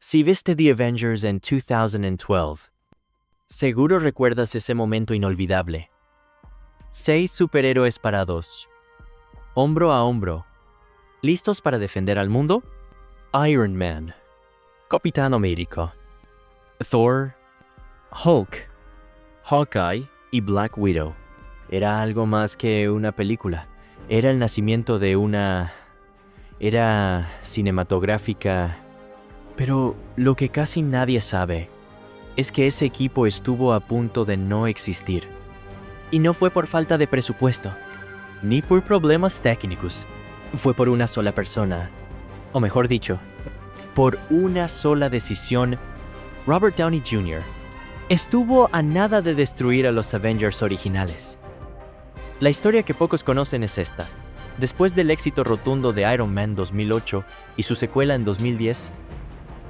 Si viste The Avengers en 2012, seguro recuerdas ese momento inolvidable. 6 superhéroes parados, hombro a hombro, listos para defender al mundo. Iron Man, Capitán América, Thor, Hulk, Hawkeye y Black Widow. Era algo más que una película. Era el nacimiento de una era cinematográfica. Pero lo que casi nadie sabe es que ese equipo estuvo a punto de no existir. Y no fue por falta de presupuesto, ni por problemas técnicos. Fue por una sola persona. O mejor dicho, por una sola decisión. Robert Downey Jr. estuvo a nada de destruir a los Avengers originales. La historia que pocos conocen es esta. Después del éxito rotundo de Iron Man 2008 y su secuela en 2010,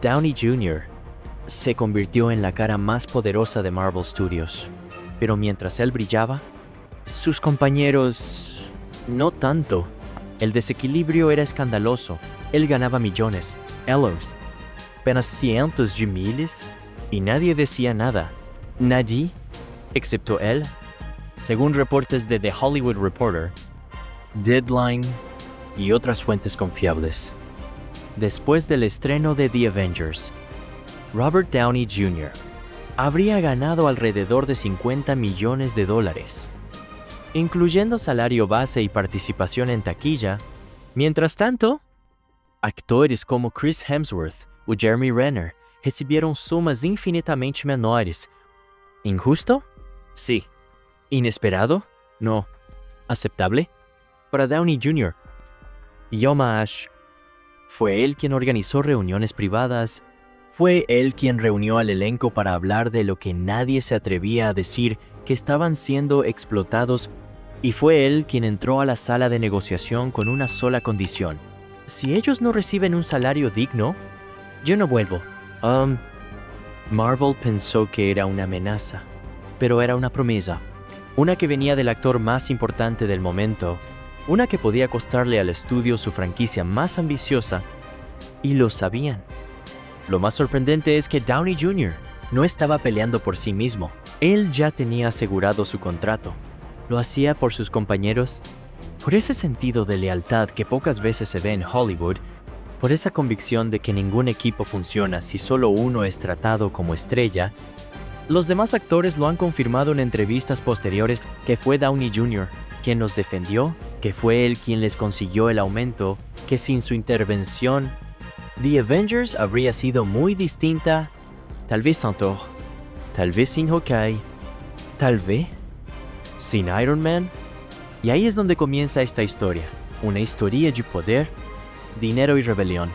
Downey Jr. se convirtió en la cara más poderosa de Marvel Studios. Pero mientras él brillaba, sus compañeros no tanto. El desequilibrio era escandaloso. Él ganaba millones, ellos apenas cientos de miles, y nadie decía nada. Nadie, excepto él. Según reportes de The Hollywood Reporter, Deadline y otras fuentes confiables. Después del estreno de The Avengers, Robert Downey Jr. habría ganado alrededor de $50 millones, incluyendo salario base y participación en taquilla. Mientras tanto, actores como Chris Hemsworth o Jeremy Renner recibieron sumas infinitamente menores. ¿Injusto? Sí. ¿Inesperado? No. ¿Aceptable? Para Downey Jr. Yoma Ash. Fue él quien organizó reuniones privadas. Fue él quien reunió al elenco para hablar de lo que nadie se atrevía a decir, que estaban siendo explotados. Y fue él quien entró a la sala de negociación con una sola condición. Si ellos no reciben un salario digno, yo no vuelvo. Marvel pensó que era una amenaza, pero era una promesa. Una que venía del actor más importante del momento. Una que podía costarle al estudio su franquicia más ambiciosa. Y lo sabían. Lo más sorprendente es que Downey Jr. no estaba peleando por sí mismo. Él ya tenía asegurado su contrato. Lo hacía por sus compañeros, por ese sentido de lealtad que pocas veces se ve en Hollywood, por esa convicción de que ningún equipo funciona si solo uno es tratado como estrella. Los demás actores lo han confirmado en entrevistas posteriores, que fue Downey Jr. quien los defendió, que fue él quien les consiguió el aumento, que sin su intervención, The Avengers habría sido muy distinta, tal vez sin Thor, tal vez sin Hawkeye, tal vez sin Iron Man. Y ahí es donde comienza esta historia, una historia de poder, dinero y rebelión.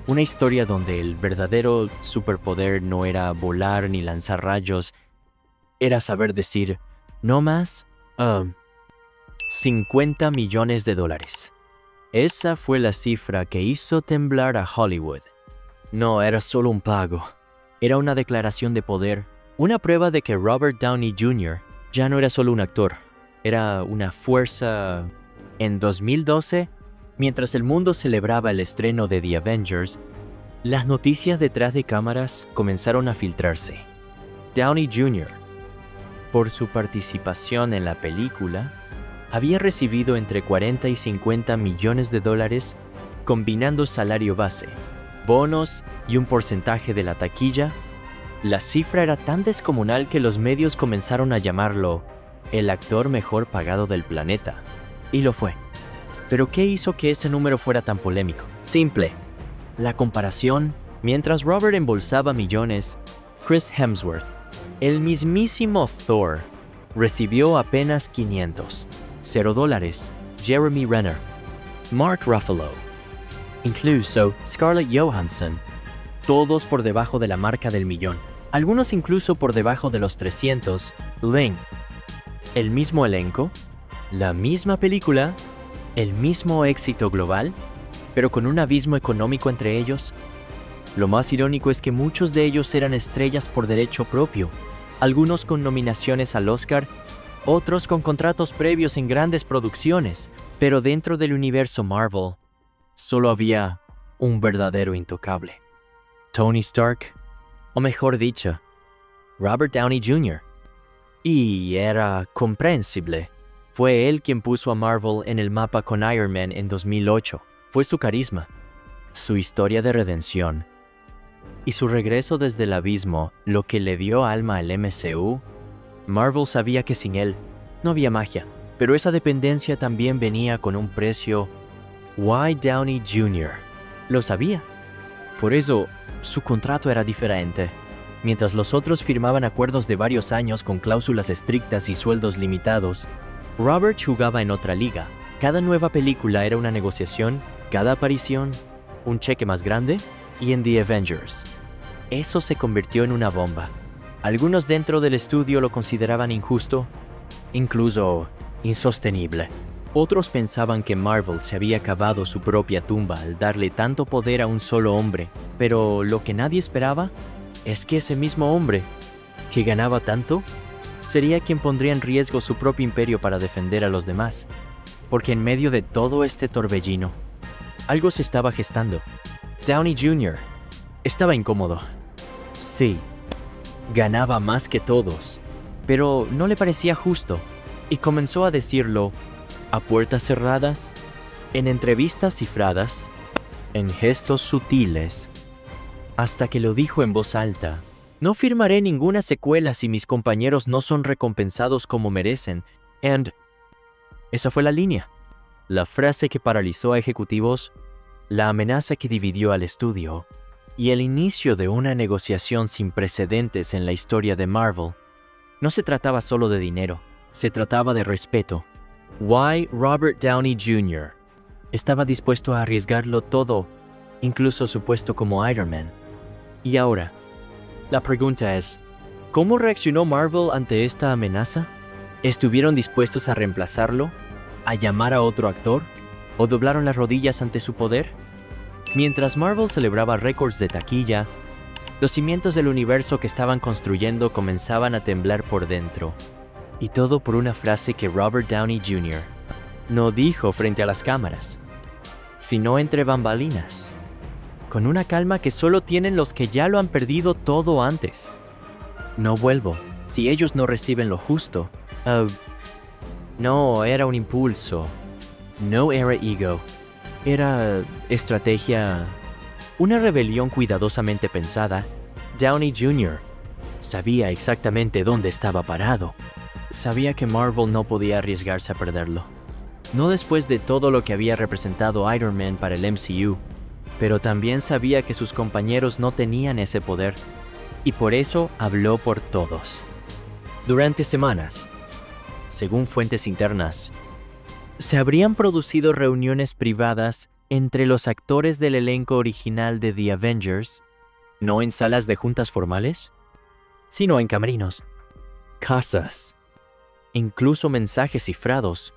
Una historia donde el verdadero superpoder no era volar ni lanzar rayos, era saber decir, no más, $50 millones. Esa fue la cifra que hizo temblar a Hollywood. No era solo un pago, era una declaración de poder, una prueba de que Robert Downey Jr. ya no era solo un actor, era una fuerza. En 2012, mientras el mundo celebraba el estreno de The Avengers, las noticias detrás de cámaras comenzaron a filtrarse. Downey Jr., por su participación en la película, había recibido entre $40 y $50 millones, combinando salario base, bonos y un porcentaje de la taquilla. La cifra era tan descomunal que los medios comenzaron a llamarlo el actor mejor pagado del planeta. Y lo fue. ¿Pero qué hizo que ese número fuera tan polémico? Simple. La comparación. Mientras Robert embolsaba millones, Chris Hemsworth, el mismísimo Thor, recibió apenas $500. $0. Jeremy Renner, Mark Ruffalo, incluso Scarlett Johansson, todos por debajo de la marca del millón. Algunos incluso por debajo de los 300. Ling. El mismo elenco, la misma película, el mismo éxito global, pero con un abismo económico entre ellos. Lo más irónico es que muchos de ellos eran estrellas por derecho propio, algunos con nominaciones al Oscar, otros con contratos previos en grandes producciones, pero dentro del universo Marvel, solo había un verdadero intocable. Tony Stark, o mejor dicho, Robert Downey Jr. Y era comprensible. Fue él quien puso a Marvel en el mapa con Iron Man en 2008. Fue su carisma, su historia de redención y su regreso desde el abismo lo que le dio alma al MCU. Marvel sabía que sin él no había magia, pero esa dependencia también venía con un precio. Why Downey Jr. lo sabía. Por eso, su contrato era diferente. Mientras los otros firmaban acuerdos de varios años con cláusulas estrictas y sueldos limitados, Robert jugaba en otra liga. Cada nueva película era una negociación, cada aparición, un cheque más grande, y en The Avengers. Eso se convirtió en una bomba. Algunos dentro del estudio lo consideraban injusto, incluso insostenible. Otros pensaban que Marvel se había cavado su propia tumba al darle tanto poder a un solo hombre, pero lo que nadie esperaba es que ese mismo hombre, que ganaba tanto, sería quien pondría en riesgo su propio imperio para defender a los demás. Porque en medio de todo este torbellino, algo se estaba gestando. Downey Jr. estaba incómodo. Sí, ganaba más que todos, pero no le parecía justo, y comenzó a decirlo a puertas cerradas, en entrevistas cifradas, en gestos sutiles, hasta que lo dijo en voz alta. No firmaré ninguna secuela si mis compañeros no son recompensados como merecen. Esa fue la línea. La frase que paralizó a ejecutivos, la amenaza que dividió al estudio, y el inicio de una negociación sin precedentes en la historia de Marvel. No se trataba solo de dinero, se trataba de respeto. Why Robert Downey Jr. estaba dispuesto a arriesgarlo todo, incluso su puesto como Iron Man. Y ahora, la pregunta es, ¿cómo reaccionó Marvel ante esta amenaza? ¿Estuvieron dispuestos a reemplazarlo? ¿A llamar a otro actor? ¿O doblaron las rodillas ante su poder? Mientras Marvel celebraba récords de taquilla, los cimientos del universo que estaban construyendo comenzaban a temblar por dentro. Y todo por una frase que Robert Downey Jr. no dijo frente a las cámaras, sino entre bambalinas, con una calma que solo tienen los que ya lo han perdido todo antes. No vuelvo, si ellos no reciben lo justo. No era un impulso, no era ego, era estrategia, una rebelión cuidadosamente pensada. Downey Jr. sabía exactamente dónde estaba parado. Sabía que Marvel no podía arriesgarse a perderlo. No después de todo lo que había representado Iron Man para el MCU, pero también sabía que sus compañeros no tenían ese poder, y por eso habló por todos. Durante semanas, según fuentes internas, se habrían producido reuniones privadas entre los actores del elenco original de The Avengers, no en salas de juntas formales, sino en camerinos, casas, incluso mensajes cifrados.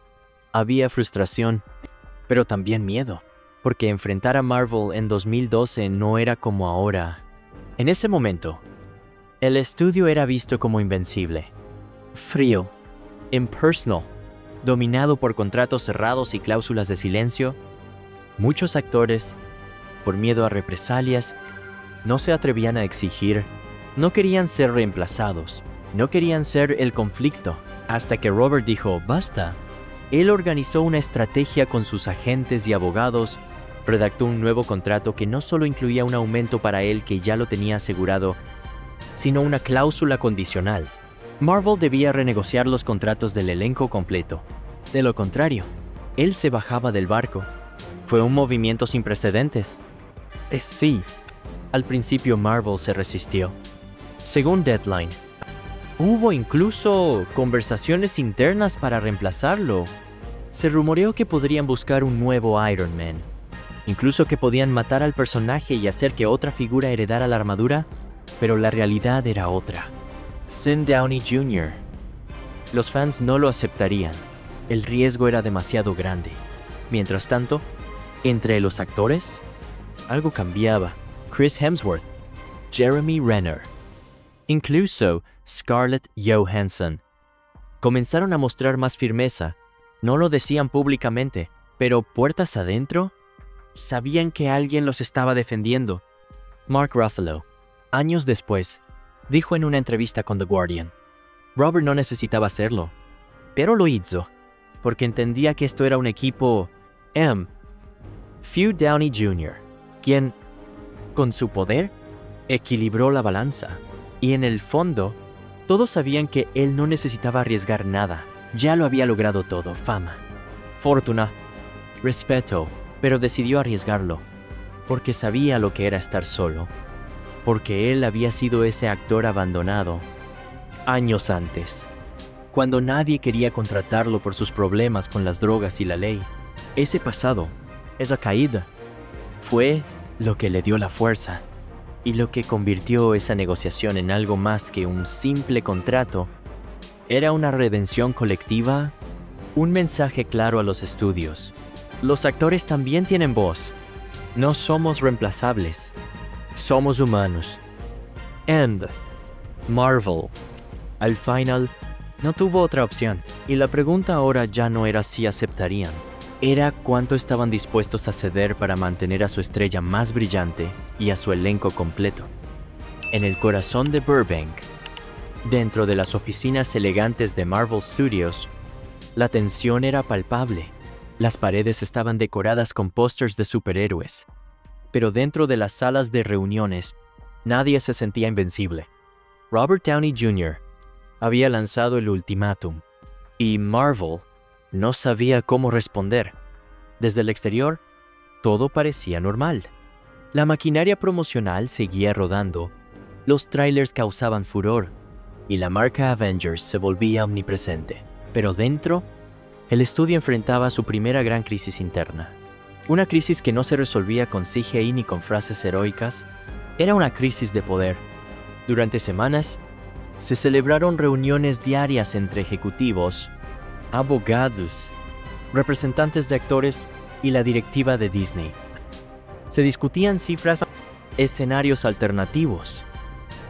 Había frustración, pero también miedo, porque enfrentar a Marvel en 2012 no era como ahora. En ese momento, el estudio era visto como invencible, frío, impersonal, dominado por contratos cerrados y cláusulas de silencio. Muchos actores, por miedo a represalias, no se atrevían a exigir, no querían ser reemplazados, no querían ser el conflicto, hasta que Robert dijo, basta. Él organizó una estrategia con sus agentes y abogados, redactó un nuevo contrato que no solo incluía un aumento para él que ya lo tenía asegurado, sino una cláusula condicional. Marvel debía renegociar los contratos del elenco completo. De lo contrario, él se bajaba del barco. Fue un movimiento sin precedentes. Sí, al principio Marvel se resistió. Según Deadline, hubo incluso conversaciones internas para reemplazarlo. Se rumoreó que podrían buscar un nuevo Iron Man. Incluso que podían matar al personaje y hacer que otra figura heredara la armadura, pero la realidad era otra. Sin Downey Jr. Los fans no lo aceptarían. El riesgo era demasiado grande. Mientras tanto, entre los actores, algo cambiaba. Chris Hemsworth, Jeremy Renner, incluso Scarlett Johansson, comenzaron a mostrar más firmeza. No lo decían públicamente, pero puertas adentro, sabían que alguien los estaba defendiendo. Mark Ruffalo, años después, dijo en una entrevista con The Guardian: Robert no necesitaba hacerlo, pero lo hizo, porque entendía que esto era un equipo Hugh Downey Jr., quien, con su poder, equilibró la balanza. Y en el fondo, todos sabían que él no necesitaba arriesgar nada. Ya lo había logrado todo: fama, fortuna, respeto, pero decidió arriesgarlo, porque sabía lo que era estar solo, porque él había sido ese actor abandonado años antes, cuando nadie quería contratarlo por sus problemas con las drogas y la ley. Ese pasado, esa caída, fue lo que le dio la fuerza y lo que convirtió esa negociación en algo más que un simple contrato. Era una redención colectiva, un mensaje claro a los estudios: los actores también tienen voz. No somos reemplazables. Somos humanos. And Marvel, al final, no tuvo otra opción. Y la pregunta ahora ya no era si aceptarían. Era cuánto estaban dispuestos a ceder para mantener a su estrella más brillante y a su elenco completo. En el corazón de Burbank, dentro de las oficinas elegantes de Marvel Studios, la tensión era palpable. Las paredes estaban decoradas con pósters de superhéroes, pero dentro de las salas de reuniones, nadie se sentía invencible. Robert Downey Jr. había lanzado el ultimátum, y Marvel no sabía cómo responder. Desde el exterior, todo parecía normal. La maquinaria promocional seguía rodando, los trailers causaban furor, y la marca Avengers se volvía omnipresente. Pero dentro, el estudio enfrentaba su primera gran crisis interna. Una crisis que no se resolvía con CGI ni con frases heroicas. Era una crisis de poder. Durante semanas, se celebraron reuniones diarias entre ejecutivos, abogados, representantes de actores y la directiva de Disney. Se discutían cifras, escenarios alternativos,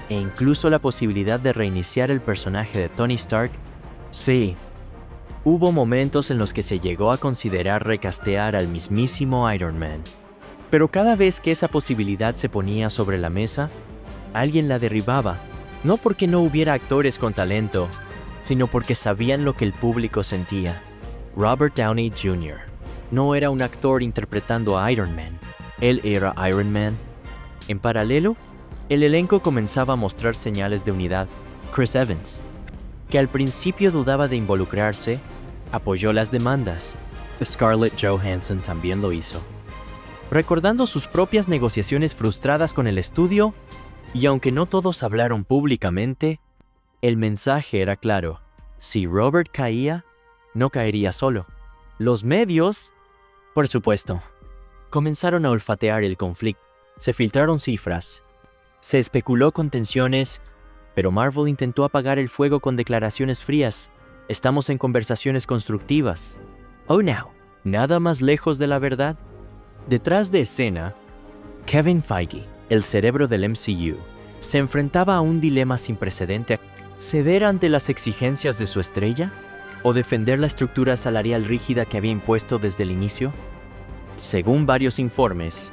e incluso la posibilidad de reiniciar el personaje de Tony Stark. Sí, hubo momentos en los que se llegó a considerar recastear al mismísimo Iron Man. Pero cada vez que esa posibilidad se ponía sobre la mesa, alguien la derribaba, no porque no hubiera actores con talento, sino porque sabían lo que el público sentía. Robert Downey Jr. no era un actor interpretando a Iron Man, él era Iron Man. En paralelo, el elenco comenzaba a mostrar señales de unidad. Chris Evans, que al principio dudaba de involucrarse, apoyó las demandas. Scarlett Johansson también lo hizo, recordando sus propias negociaciones frustradas con el estudio, y aunque no todos hablaron públicamente, el mensaje era claro: si Robert caía, no caería solo. Los medios, por supuesto, comenzaron a olfatear el conflicto. Se filtraron cifras, se especuló con tensiones, pero Marvel intentó apagar el fuego con declaraciones frías. Estamos en conversaciones constructivas. Oh no, nada más lejos de la verdad. Detrás de escena, Kevin Feige, el cerebro del MCU, se enfrentaba a un dilema sin precedente: ¿ceder ante las exigencias de su estrella o defender la estructura salarial rígida que había impuesto desde el inicio? Según varios informes,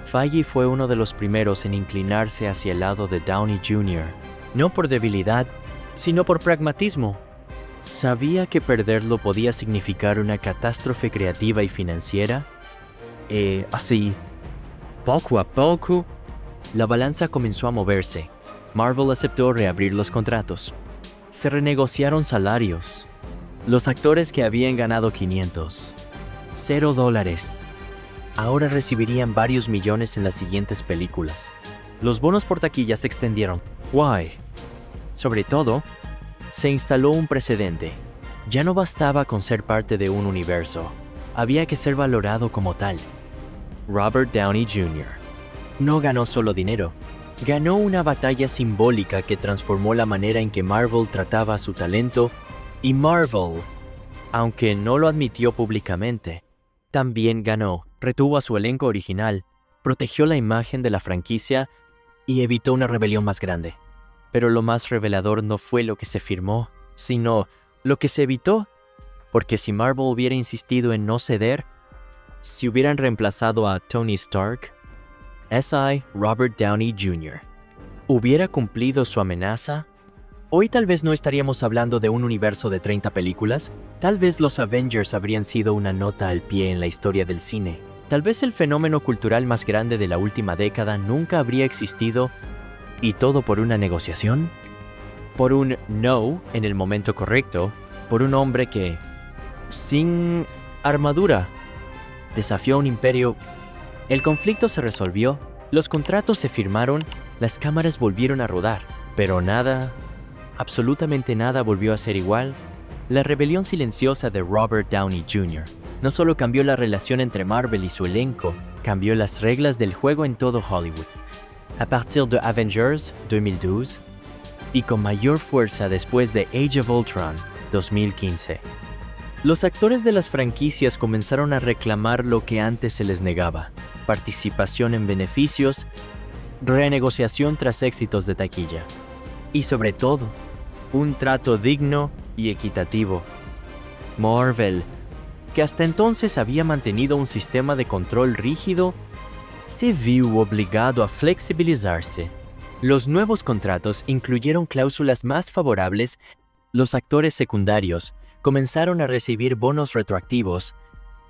Feige fue uno de los primeros en inclinarse hacia el lado de Downey Jr., no por debilidad, sino por pragmatismo. Sabía que perderlo podía significar una catástrofe creativa y financiera. Así, poco a poco, la balanza comenzó a moverse. Marvel aceptó reabrir los contratos. Se renegociaron salarios. Los actores que habían ganado $500, ahora recibirían varios millones en las siguientes películas. Los bonos por taquilla se extendieron. Why? Sobre todo, se instaló un precedente. Ya no bastaba con ser parte de un universo. Había que ser valorado como tal. Robert Downey Jr. no ganó solo dinero. Ganó una batalla simbólica que transformó la manera en que Marvel trataba a su talento, y Marvel, aunque no lo admitió públicamente, también ganó. Retuvo a su elenco original, protegió la imagen de la franquicia y evitó una rebelión más grande. Pero lo más revelador no fue lo que se firmó, sino lo que se evitó, porque si Marvel hubiera insistido en no ceder, si hubieran reemplazado a Tony Stark, S.I. Robert Downey Jr. ¿Hubiera cumplido su amenaza? Hoy tal vez no estaríamos hablando de un universo de 30 películas, tal vez los Avengers habrían sido una nota al pie en la historia del cine. Tal vez el fenómeno cultural más grande de la última década nunca habría existido, y todo por una negociación, por un no en el momento correcto, por un hombre que, sin armadura, desafió a un imperio. El conflicto se resolvió, los contratos se firmaron, las cámaras volvieron a rodar, pero nada, absolutamente nada volvió a ser igual. La rebelión silenciosa de Robert Downey Jr. no solo cambió la relación entre Marvel y su elenco, cambió las reglas del juego en todo Hollywood. A partir de Avengers 2012 y con mayor fuerza después de Age of Ultron 2015. Los actores de las franquicias comenzaron a reclamar lo que antes se les negaba: participación en beneficios, renegociación tras éxitos de taquilla y sobre todo, un trato digno y equitativo. Marvel, que hasta entonces había mantenido un sistema de control rígido, se vio obligado a flexibilizarse. Los nuevos contratos incluyeron cláusulas más favorables. Los actores secundarios comenzaron a recibir bonos retroactivos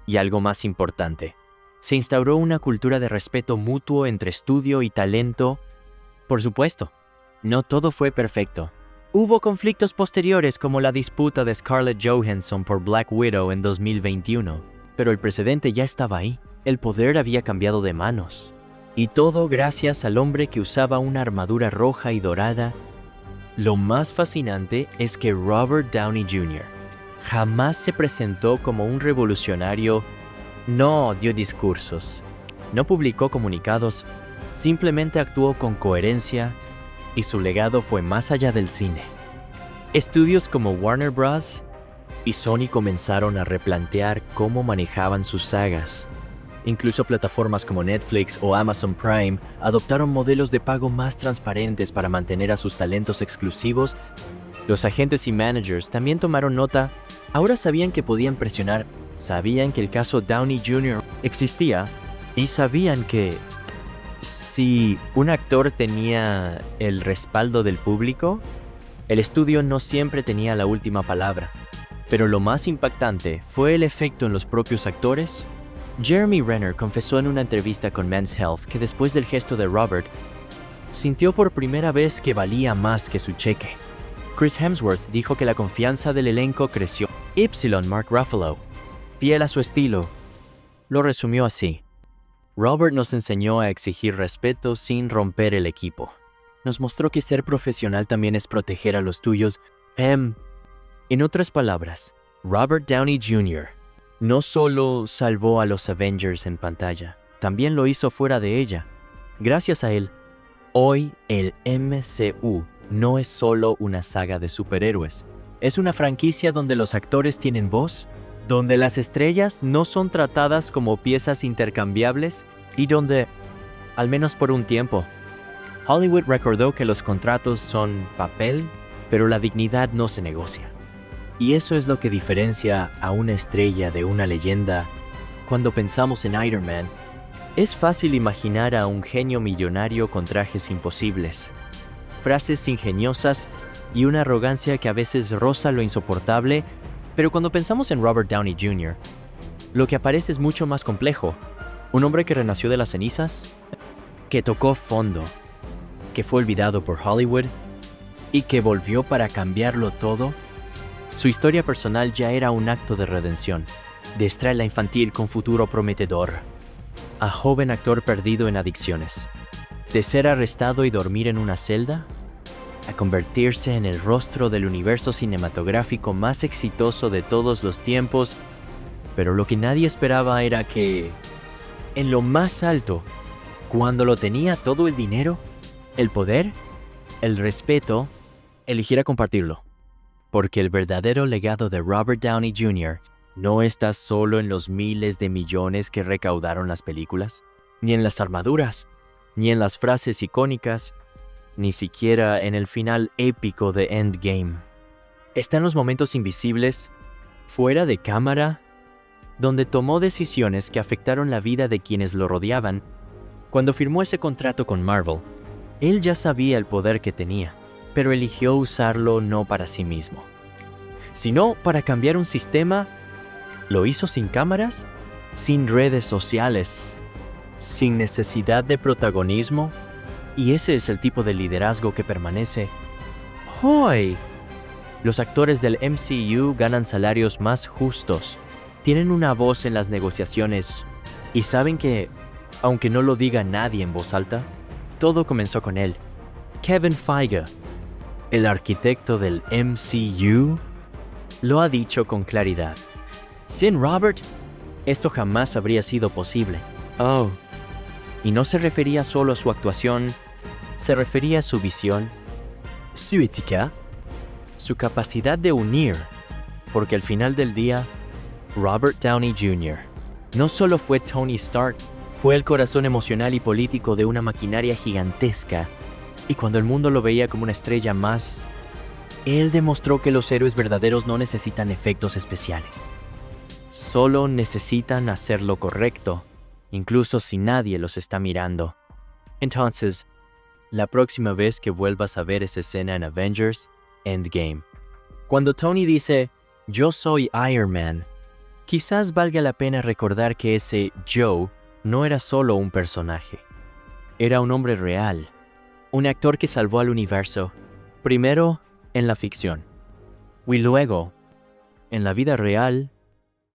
y, algo más importante, se instauró una cultura de respeto mutuo entre estudio y talento. Por supuesto, no todo fue perfecto. Hubo conflictos posteriores como la disputa de Scarlett Johansson por Black Widow en 2021, pero el precedente ya estaba ahí. El poder había cambiado de manos. Y todo gracias al hombre que usaba una armadura roja y dorada. Lo más fascinante es que Robert Downey Jr. jamás se presentó como un revolucionario, no dio discursos, no publicó comunicados, simplemente actuó con coherencia y su legado fue más allá del cine. Estudios como Warner Bros. Y Sony comenzaron a replantear cómo manejaban sus sagas. Incluso plataformas como Netflix o Amazon Prime adoptaron modelos de pago más transparentes para mantener a sus talentos exclusivos. Los agentes y managers también tomaron nota. Ahora sabían que podían presionar, sabían que el caso Downey Jr. existía y sabían que si un actor tenía el respaldo del público, el estudio no siempre tenía la última palabra. Pero lo más impactante fue el efecto en los propios actores. Jeremy Renner confesó en una entrevista con Men's Health que después del gesto de Robert, sintió por primera vez que valía más que su cheque. Chris Hemsworth dijo que la confianza del elenco creció. Mark Ruffalo, fiel a su estilo, lo resumió así: Robert nos enseñó a exigir respeto sin romper el equipo. Nos mostró que ser profesional también es proteger a los tuyos. En otras palabras, Robert Downey Jr. no solo salvó a los Avengers en pantalla, también lo hizo fuera de ella. Gracias a él, hoy el MCU no es solo una saga de superhéroes. Es una franquicia donde los actores tienen voz, donde las estrellas no son tratadas como piezas intercambiables y donde, al menos por un tiempo, Hollywood recordó que los contratos son papel, pero la dignidad no se negocia. Y eso es lo que diferencia a una estrella de una leyenda. Cuando pensamos en Iron Man, es fácil imaginar a un genio millonario con trajes imposibles, frases ingeniosas y una arrogancia que a veces roza lo insoportable, pero cuando pensamos en Robert Downey Jr., lo que aparece es mucho más complejo. Un hombre que renació de las cenizas, que tocó fondo, que fue olvidado por Hollywood y que volvió para cambiarlo todo. Su historia personal ya era un acto de redención, de estrella infantil con futuro prometedor, a joven actor perdido en adicciones, de ser arrestado y dormir en una celda, a convertirse en el rostro del universo cinematográfico más exitoso de todos los tiempos. Pero lo que nadie esperaba era que, en lo más alto, cuando lo tenía todo el dinero, el poder, el respeto, eligiera compartirlo. Porque el verdadero legado de Robert Downey Jr. no está solo en los miles de millones que recaudaron las películas, ni en las armaduras, ni en las frases icónicas, ni siquiera en el final épico de Endgame. Está en los momentos invisibles, fuera de cámara, donde tomó decisiones que afectaron la vida de quienes lo rodeaban. Cuando firmó ese contrato con Marvel, él ya sabía el poder que tenía, pero eligió usarlo no para sí mismo, sino para cambiar un sistema. Lo hizo sin cámaras, sin redes sociales, sin necesidad de protagonismo, y ese es el tipo de liderazgo que permanece hoy. Los actores del MCU ganan salarios más justos, tienen una voz en las negociaciones y saben que, aunque no lo diga nadie en voz alta, todo comenzó con él. Kevin Feige, el arquitecto del MCU, lo ha dicho con claridad. Sin Robert, esto jamás habría sido posible. Oh, y no se refería solo a su actuación, se refería a su visión, su ética, su capacidad de unir, porque al final del día, Robert Downey Jr. no solo fue Tony Stark, fue el corazón emocional y político de una maquinaria gigantesca, y cuando el mundo lo veía como una estrella más, él demostró que los héroes verdaderos no necesitan efectos especiales. Solo necesitan hacer lo correcto, incluso si nadie los está mirando. Entonces, la próxima vez que vuelvas a ver esa escena en Avengers Endgame, cuando Tony dice, "Yo soy Iron Man", quizás valga la pena recordar que ese Joe no era solo un personaje. Era un hombre real, un actor que salvó al universo, primero en la ficción, y luego, en la vida real,